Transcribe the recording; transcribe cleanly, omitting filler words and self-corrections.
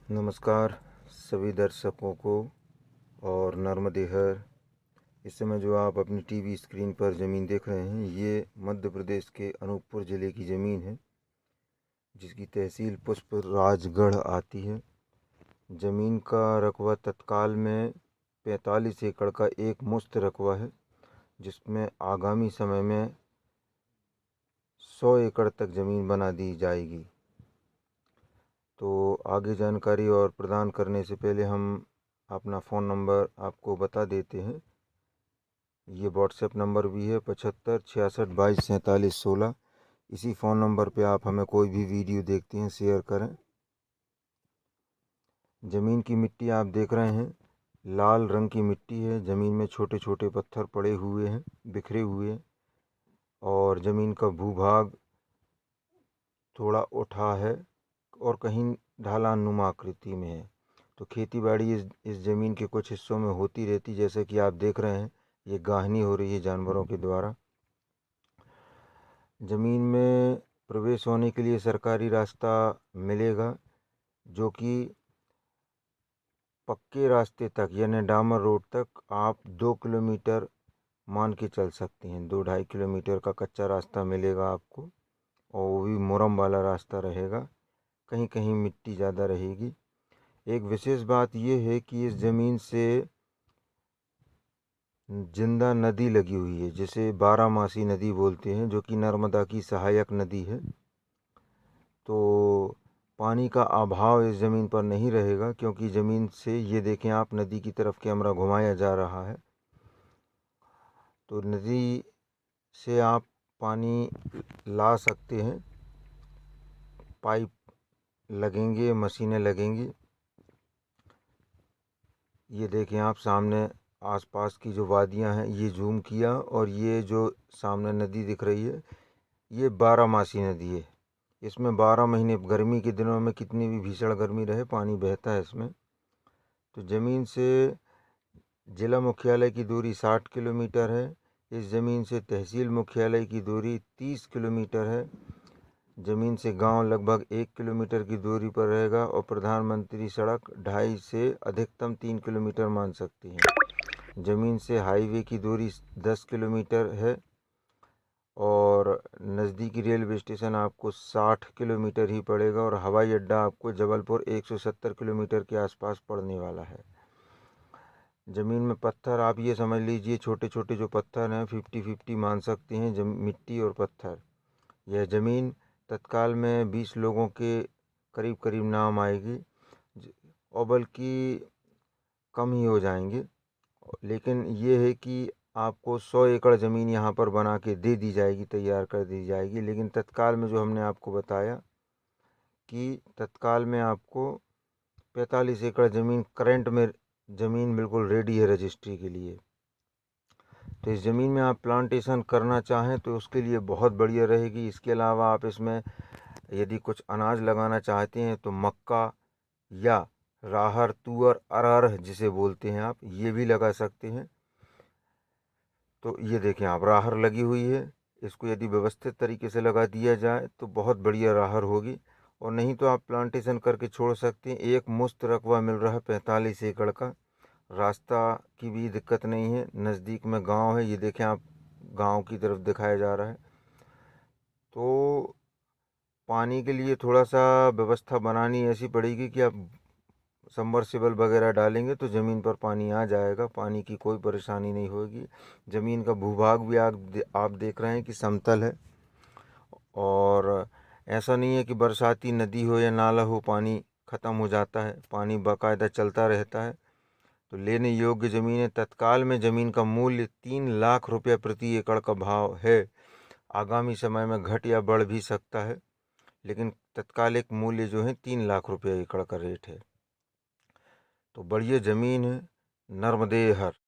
नमस्कार सभी दर्शकों को। और नर्मदे हर, इस समय जो आप अपनी टीवी स्क्रीन पर ज़मीन देख रहे हैं, ये मध्य प्रदेश के अनूपपुर ज़िले की ज़मीन है, जिसकी तहसील पुष्पराजगढ़ आती है। ज़मीन का रकबा तत्काल में 45 एकड़ का एक मुश्त रकबा है, जिसमें आगामी समय में 100 एकड़ तक ज़मीन बना दी जाएगी। तो आगे जानकारी और प्रदान करने से पहले हम अपना फ़ोन नंबर आपको बता देते हैं। ये व्हाट्सएप नंबर भी है 75 66 22 47 16। इसी फ़ोन नंबर पे आप हमें कोई भी वीडियो देखते हैं शेयर करें। ज़मीन की मिट्टी आप देख रहे हैं, लाल रंग की मिट्टी है। ज़मीन में छोटे छोटे पत्थर पड़े हुए हैं, बिखरे हुए हैं, और ज़मीन का भूभाग थोड़ा उठा है और कहीं ढलान नुमा आकृति में है। तो खेती बाड़ी इस ज़मीन के कुछ हिस्सों में होती रहती, जैसे कि आप देख रहे हैं ये गाहनी हो रही है जानवरों के द्वारा। ज़मीन में प्रवेश होने के लिए सरकारी रास्ता मिलेगा, जो कि पक्के रास्ते तक यानी डामर रोड तक आप 2 किलोमीटर मान के चल सकते हैं। 2-2.5 किलोमीटर का कच्चा रास्ता मिलेगा आपको, और वो भी मुरम वाला रास्ता रहेगा। कहीं कहीं मिट्टी ज़्यादा रहेगी। एक विशेष बात यह है कि इस ज़मीन से जिंदा नदी लगी हुई है, जिसे बारामासी नदी बोलते हैं, जो कि नर्मदा की सहायक नदी है। तो पानी का अभाव इस ज़मीन पर नहीं रहेगा, क्योंकि ज़मीन से ये देखें आप, नदी की तरफ कैमरा घुमाया जा रहा है। तो नदी से आप पानी ला सकते हैं। पाइप लगेंगे, मशीनें लगेंगी। ये देखें आप सामने आसपास की जो वादियां हैं, ये जूम किया, और ये जो सामने नदी दिख रही है, ये बारामासी नदी है। इसमें 12 महीने, गर्मी के दिनों में कितनी भी भीषण गर्मी रहे, पानी बहता है इसमें। तो ज़मीन से जिला मुख्यालय की दूरी 60 किलोमीटर है। इस ज़मीन से तहसील मुख्यालय की दूरी 30 किलोमीटर है। ज़मीन से गांव लगभग 1 किलोमीटर की दूरी पर रहेगा, और प्रधानमंत्री सड़क 2.5 से अधिकतम 3 किलोमीटर मान सकती हैं। ज़मीन से हाईवे की दूरी 10 किलोमीटर है, और नज़दीकी रेलवे स्टेशन आपको 60 किलोमीटर ही पड़ेगा, और हवाई अड्डा आपको जबलपुर 170 किलोमीटर के आसपास पड़ने वाला है। ज़मीन में पत्थर आप ये समझ लीजिए, छोटे छोटे जो पत्थर हैं 50-50 मान सकते हैं, मिट्टी और पत्थर। यह ज़मीन तत्काल में 20 लोगों के करीब करीब नाम आएगी, और बल्कि कम ही हो जाएंगे। लेकिन ये है कि आपको 100 एकड़ ज़मीन यहाँ पर बना के दे दी जाएगी, तैयार कर दी जाएगी। लेकिन तत्काल में जो हमने आपको बताया कि तत्काल में आपको 45 एकड़ ज़मीन करंट में ज़मीन बिल्कुल रेडी है रजिस्ट्री के लिए। तो इस ज़मीन में आप प्लांटेशन करना चाहें तो उसके लिए बहुत बढ़िया रहेगी। इसके अलावा आप इसमें यदि कुछ अनाज लगाना चाहते हैं तो मक्का या राहर, तुअर, अरहर जिसे बोलते हैं आप, ये भी लगा सकते हैं। तो ये देखें आप, राहर लगी हुई है। इसको यदि व्यवस्थित तरीके से लगा दिया जाए तो बहुत बढ़िया राहर होगी। और नहीं तो आप प्लांटेशन करके छोड़ सकते हैं। एक मुश्त रकबा मिल रहा है 45 एकड़ का। रास्ता की भी दिक्कत नहीं है, नज़दीक में गांव है। ये देखें आप, गांव की तरफ दिखाया जा रहा है। तो पानी के लिए थोड़ा सा व्यवस्था बनानी ऐसी पड़ेगी कि आप सबमर्सिबल वगैरह डालेंगे तो ज़मीन पर पानी आ जाएगा, पानी की कोई परेशानी नहीं होगी। ज़मीन का भूभाग भी आप देख रहे हैं कि समतल है, और ऐसा नहीं है कि बरसाती नदी हो या नाला हो पानी ख़त्म हो जाता है। पानी बाकायदा चलता रहता है। तो लेने योग्य ज़मीन है। तत्काल में ज़मीन का मूल्य 3 लाख रुपये प्रति एकड़ का भाव है। आगामी समय में घट या बढ़ भी सकता है, लेकिन तत्कालिक मूल्य जो है 3 लाख रुपये एकड़ का रेट है। तो बढ़िया ज़मीन है, नर्मदे हर।